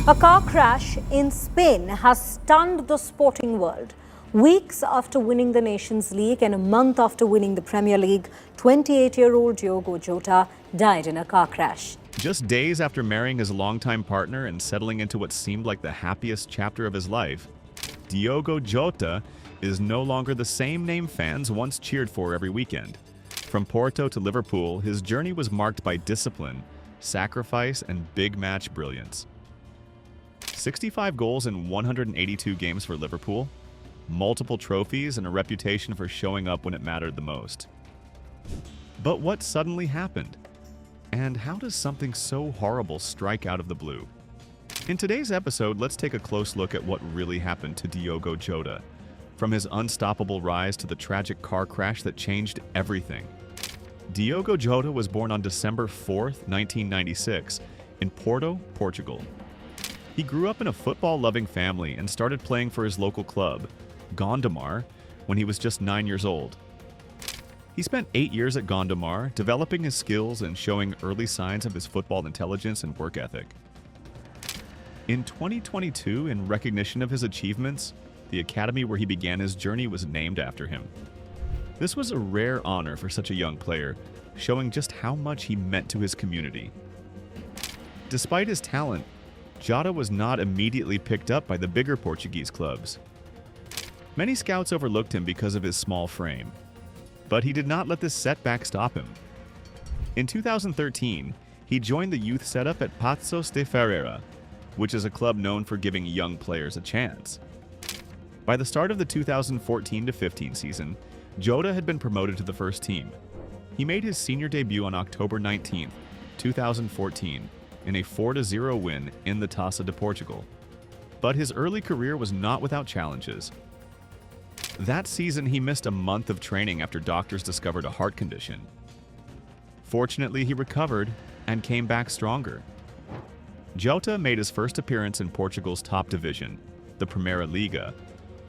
A car crash in Spain has stunned the sporting world. Weeks after winning the Nations League and a month after winning the Premier League, 28-year-old Diogo Jota died in a car crash. Just days after marrying his longtime partner and settling into what seemed like the happiest chapter of his life, Diogo Jota is no longer the same name fans once cheered for every weekend. From Porto to Liverpool, his journey was marked by discipline, sacrifice, and big match brilliance. 65 goals in 182 games for Liverpool, multiple trophies, and a reputation for showing up when it mattered the most. But what suddenly happened? And how does something so horrible strike out of the blue? In today's episode, let's take a close look at what really happened to Diogo Jota, from his unstoppable rise to the tragic car crash that changed everything. Diogo Jota was born on December 4th, 1996, in Porto, Portugal. He grew up in a football-loving family and started playing for his local club, Gondomar, when he was just 9 years old. He spent 8 years at Gondomar, developing his skills and showing early signs of his football intelligence and work ethic. In 2022, in recognition of his achievements, the academy where he began his journey was named after him. This was a rare honor for such a young player, showing just how much he meant to his community. Despite his talent, Jota was not immediately picked up by the bigger Portuguese clubs. Many scouts overlooked him because of his small frame, but he did not let this setback stop him. In 2013, he joined the youth setup at Paços de Ferreira, which is a club known for giving young players a chance. By the start of the 2014-15 season, Jota had been promoted to the first team. He made his senior debut on October 19, 2014, in a 4-0 win in the Taça de Portugal. But his early career was not without challenges. That season, he missed a month of training after doctors discovered a heart condition. Fortunately, he recovered and came back stronger. Jota made his first appearance in Portugal's top division, the Primeira Liga,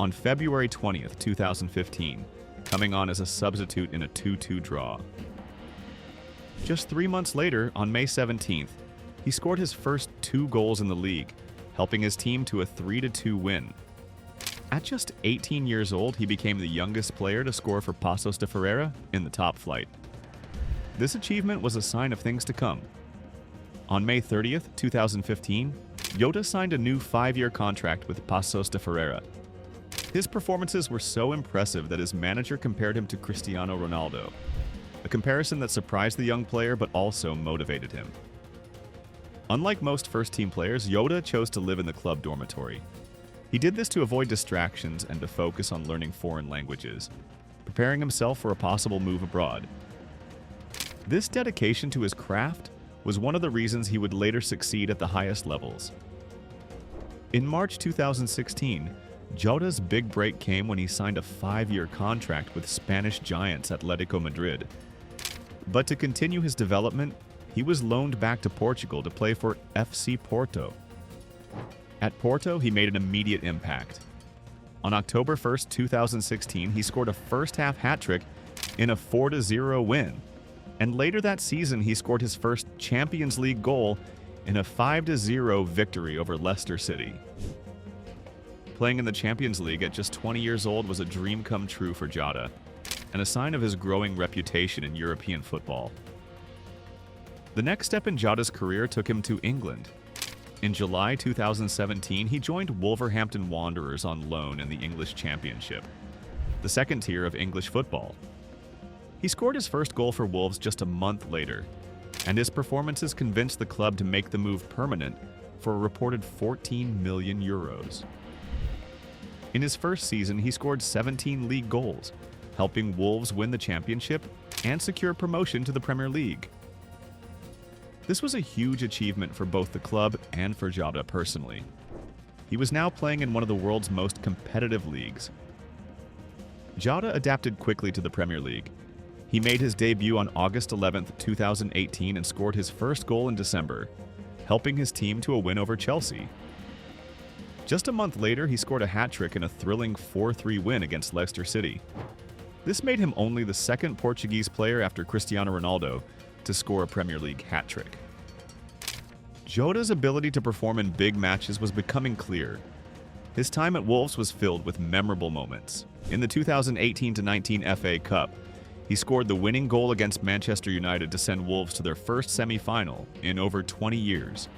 on February 20, 2015, coming on as a substitute in a 2-2 draw. Just 3 months later, on May 17th, he scored his first 2 goals in the league, helping his team to a 3-2 win. At just 18 years old, he became the youngest player to score for Paços de Ferreira in the top flight. This achievement was a sign of things to come. On May 30th, 2015, Jota signed a new 5-year contract with Paços de Ferreira. His performances were so impressive that his manager compared him to Cristiano Ronaldo, a comparison that surprised the young player but also motivated him. Unlike most first-team players, Jota chose to live in the club dormitory. He did this to avoid distractions and to focus on learning foreign languages, preparing himself for a possible move abroad. This dedication to his craft was one of the reasons he would later succeed at the highest levels. In March 2016, Jota's big break came when he signed a 5-year contract with Spanish giants Atletico Madrid. But to continue his development, he was loaned back to Portugal to play for FC Porto. At Porto, he made an immediate impact. On October 1, 2016, he scored a first-half hat-trick in a 4-0 win. And later that season, he scored his first Champions League goal in a 5-0 victory over Leicester City. Playing in the Champions League at just 20 years old was a dream come true for Jota, and a sign of his growing reputation in European football. The next step in Jota's career took him to England. In July 2017, he joined Wolverhampton Wanderers on loan in the English Championship, the second tier of English football. He scored his first goal for Wolves just a month later, and his performances convinced the club to make the move permanent for a reported 14 million euros. In his first season, he scored 17 league goals, helping Wolves win the championship and secure promotion to the Premier League. This was a huge achievement for both the club and for Jota personally. He was now playing in one of the world's most competitive leagues. Jota adapted quickly to the Premier League. He made his debut on August 11, 2018 and scored his first goal in December, helping his team to a win over Chelsea. Just a month later, he scored a hat-trick in a thrilling 4-3 win against Leicester City. This made him only the second Portuguese player after Cristiano Ronaldo to score a Premier League hat-trick. Jota's ability to perform in big matches was becoming clear. His time at Wolves was filled with memorable moments. In the 2018-19 FA Cup, he scored the winning goal against Manchester United to send Wolves to their first semi-final in over 20 years.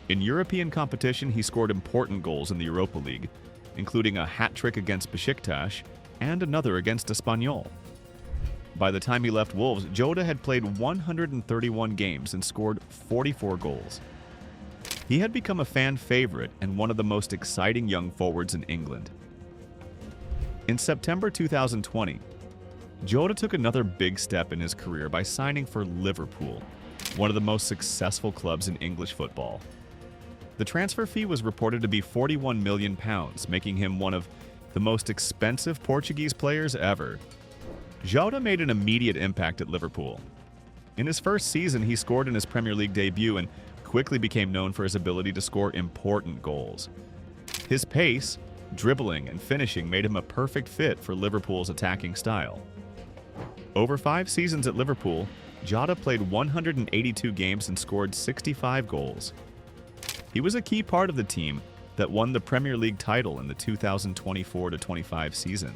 In European competition, he scored important goals in the Europa League, including a hat-trick against Besiktas and another against Espanyol. By the time he left Wolves, Jota had played 131 games and scored 44 goals. He had become a fan favorite and one of the most exciting young forwards in England. In September 2020, Jota took another big step in his career by signing for Liverpool, one of the most successful clubs in English football. The transfer fee was reported to be £41 million, making him one of the most expensive Portuguese players ever. Jota made an immediate impact at Liverpool. In his first season, he scored in his Premier League debut and quickly became known for his ability to score important goals. His pace, dribbling, and finishing made him a perfect fit for Liverpool's attacking style. Over 5 seasons at Liverpool, Jota played 182 games and scored 65 goals. He was a key part of the team that won the Premier League title in the 2024-25 season,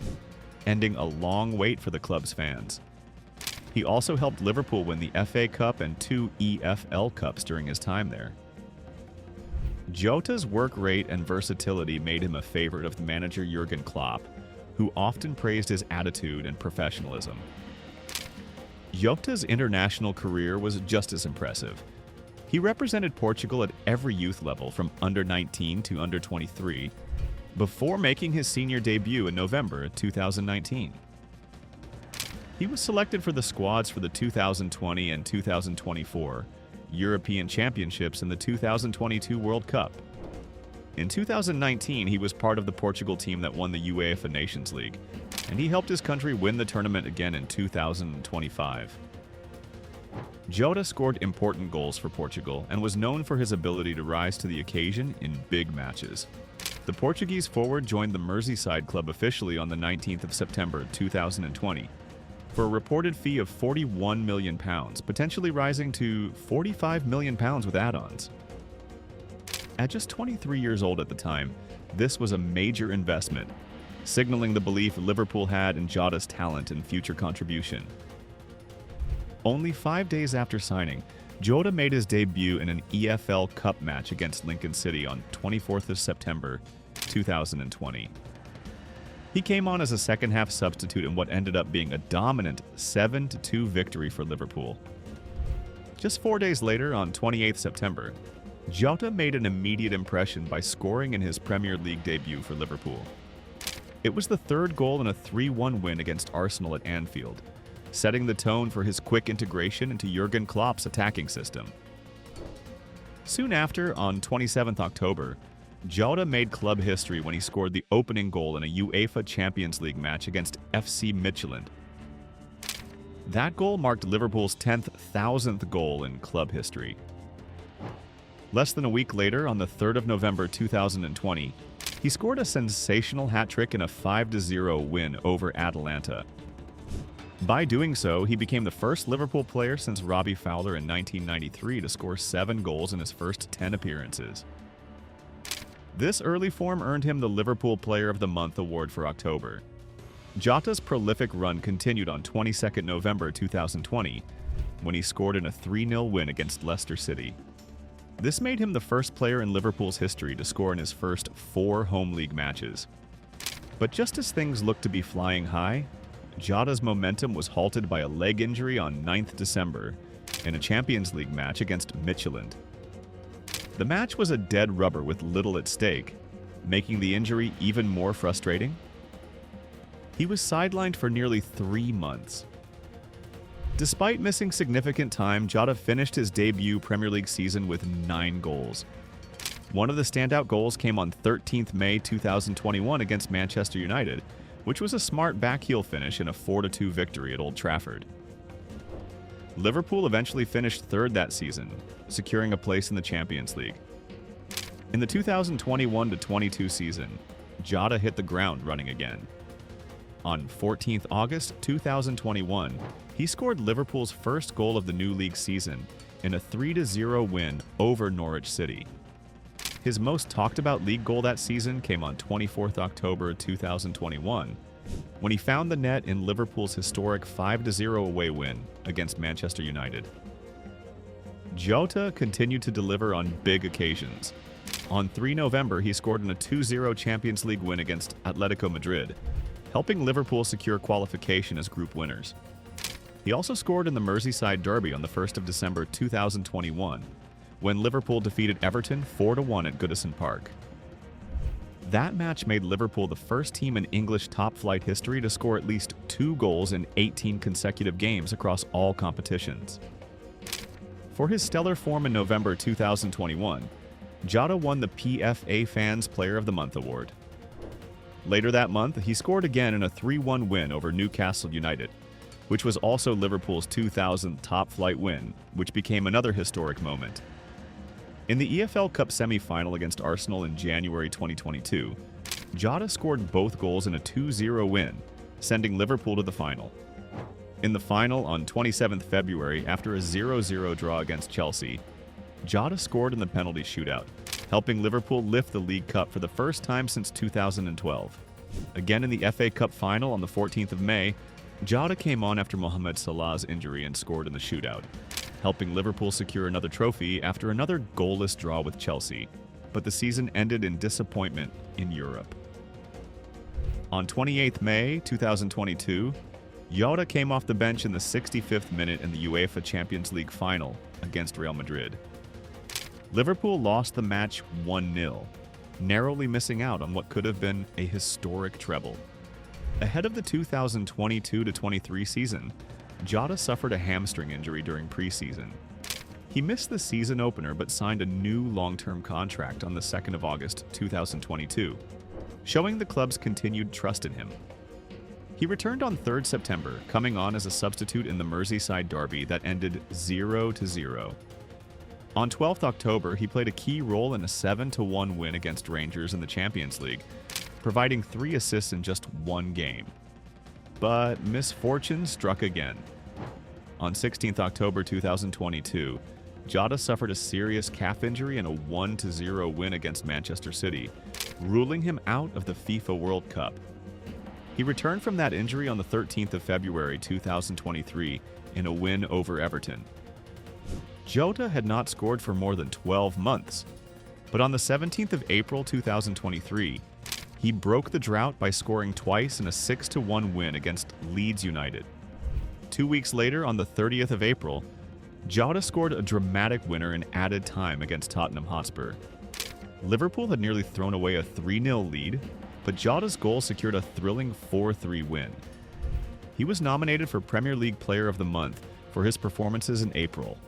ending a long wait for the club's fans. He also helped Liverpool win the FA Cup and 2 EFL Cups during his time there. Jota's work rate and versatility made him a favorite of the manager Jurgen Klopp, who often praised his attitude and professionalism. Jota's international career was just as impressive. He represented Portugal at every youth level from under-19 to under-23, before making his senior debut in November 2019. He was selected for the squads for the 2020 and 2024 European Championships and the 2022 World Cup. In 2019, he was part of the Portugal team that won the UEFA Nations League, and he helped his country win the tournament again in 2025. Jota scored important goals for Portugal and was known for his ability to rise to the occasion in big matches. The Portuguese forward joined the Merseyside club officially on the 19th of September 2020 for a reported fee of £41 million, potentially rising to £45 million with add-ons. At just 23 years old at the time, this was a major investment, signaling the belief Liverpool had in Jota's talent and future contribution. Only 5 days after signing, Jota made his debut in an EFL Cup match against Lincoln City on 24th of September 2020. He came on as a second-half substitute in what ended up being a dominant 7-2 victory for Liverpool. Just 4 days later, on 28th September, Jota made an immediate impression by scoring in his Premier League debut for Liverpool. It was the third goal in a 3-1 win against Arsenal at Anfield, setting the tone for his quick integration into Jurgen Klopp's attacking system. Soon after, on 27th October, Jota made club history when he scored the opening goal in a UEFA Champions League match against FC Midtjylland. That goal marked Liverpool's 10,000th goal in club history. Less than a week later, on the 3rd of November 2020, he scored a sensational hat-trick in a 5-0 win over Atalanta. By doing so, he became the first Liverpool player since Robbie Fowler in 1993 to score 7 goals in his first 10 appearances. This early form earned him the Liverpool Player of the Month award for October. Jota's prolific run continued on 22nd November 2020, when he scored in a 3-0 win against Leicester City. This made him the first player in Liverpool's history to score in his first 4 home league matches. But just as things looked to be flying high, Jota's momentum was halted by a leg injury on 9th December in a Champions League match against Midtjylland. The match was a dead rubber with little at stake, making the injury even more frustrating. He was sidelined for nearly 3 months. Despite missing significant time, Jota finished his debut Premier League season with 9 goals. One of the standout goals came on 13th May 2021 against Manchester United, which was a smart backheel finish in a 4-2 victory at Old Trafford. Liverpool eventually finished 3rd that season, securing a place in the Champions League. In the 2021-22 season, Jota hit the ground running again. On 14th August 2021, He scored Liverpool's first goal of the new league season in a 3-0 win over Norwich City. His most talked about league goal that season came on 24th October 2021, when he found the net in Liverpool's historic 5-0 away win against Manchester United. Jota continued to deliver on big occasions. On 3 November, he scored in a 2-0 Champions League win against Atletico Madrid, helping Liverpool secure qualification as group winners. He also scored in the Merseyside derby on the 1st of December 2021, when Liverpool defeated Everton 4-1 at Goodison Park. That match made Liverpool the first team in English top-flight history to score at least 2 goals in 18 consecutive games across all competitions. For his stellar form in November 2021, Jota won the PFA Fans Player of the Month award. Later that month, he scored again in a 3-1 win over Newcastle United, which was also Liverpool's 2000th top-flight win, which became another historic moment. In the EFL Cup semi-final against Arsenal in January 2022, Jota scored both goals in a 2-0 win, sending Liverpool to the final. In the final on 27th February, after a 0-0 draw against Chelsea, Jota scored in the penalty shootout, helping Liverpool lift the League Cup for the first time since 2012. Again in the FA Cup final on the 14th of May, Jota came on after Mohamed Salah's injury and scored in the shootout, helping Liverpool secure another trophy after another goalless draw with Chelsea, but the season ended in disappointment in Europe. On 28th May 2022, Jota came off the bench in the 65th minute in the UEFA Champions League final against Real Madrid. Liverpool lost the match 1-0, narrowly missing out on what could have been a historic treble. Ahead of the 2022-23 season, Jota suffered a hamstring injury during preseason. He missed the season opener but signed a new long-term contract on the 2nd of August 2022, showing the club's continued trust in him. He returned on 3rd September, coming on as a substitute in the Merseyside derby that ended 0-0. On 12th October, he played a key role in a 7-1 win against Rangers in the Champions League, providing 3 assists in just 1 game. But misfortune struck again. On 16th October 2022, Jota suffered a serious calf injury in a 1-0 win against Manchester City, ruling him out of the FIFA World Cup. He returned from that injury on the 13th of February 2023 in a win over Everton. Jota had not scored for more than 12 months, but on the 17th of April 2023, he broke the drought by scoring twice in a 6-1 win against Leeds United. 2 weeks later, on the 30th of April, Jota scored a dramatic winner in added time against Tottenham Hotspur. Liverpool had nearly thrown away a 3-0 lead, but Jota's goal secured a thrilling 4-3 win. He was nominated for Premier League Player of the Month for his performances in April.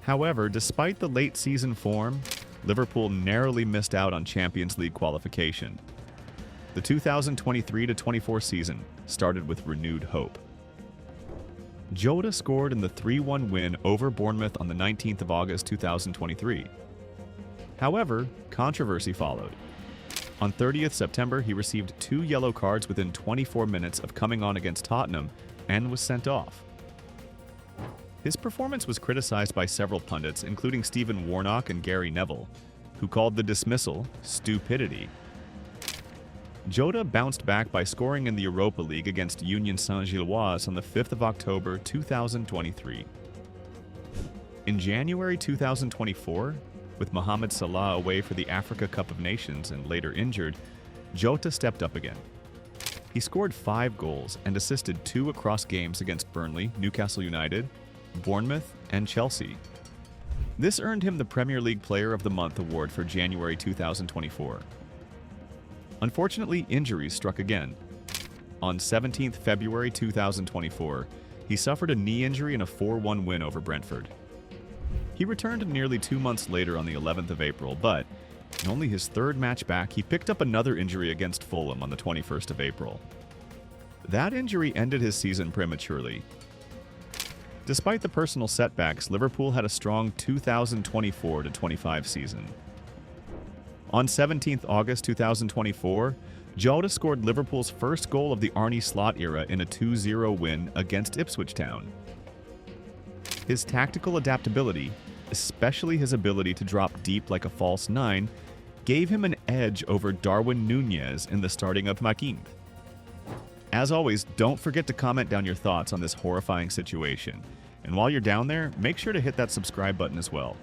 However, despite the late season form, Liverpool narrowly missed out on Champions League qualification. The 2023-24 season started with renewed hope. Jota scored in the 3-1 win over Bournemouth on the 19th of August 2023. However, controversy followed. On 30th September, he received 2 yellow cards within 24 minutes of coming on against Tottenham and was sent off. His performance was criticized by several pundits, including Stephen Warnock and Gary Neville, who called the dismissal stupidity. Jota bounced back by scoring in the Europa League against Union Saint-Gilloise on the 5th of October 2023. In January 2024, with Mohamed Salah away for the Africa Cup of Nations and later injured, Jota stepped up again. He scored 5 goals and assisted 2 across games against Burnley, Newcastle United, Bournemouth, and Chelsea. This earned him the Premier League Player of the Month award for January 2024. Unfortunately, injuries struck again. On 17th February 2024, he suffered a knee injury in a 4-1 win over Brentford. He returned nearly 2 months later on the 11th of April, but in only his 3rd match back, he picked up another injury against Fulham on the 21st of April. That injury ended his season prematurely. Despite the personal setbacks, Liverpool had a strong 2024-25 season. On 17th August 2024, Jota scored Liverpool's first goal of the Arne Slot era in a 2-0 win against Ipswich Town. His tactical adaptability, especially his ability to drop deep like a false nine, gave him an edge over Darwin Núñez in the starting of Makin. As always, don't forget to comment down your thoughts on this horrifying situation. And while you're down there, make sure to hit that subscribe button as well.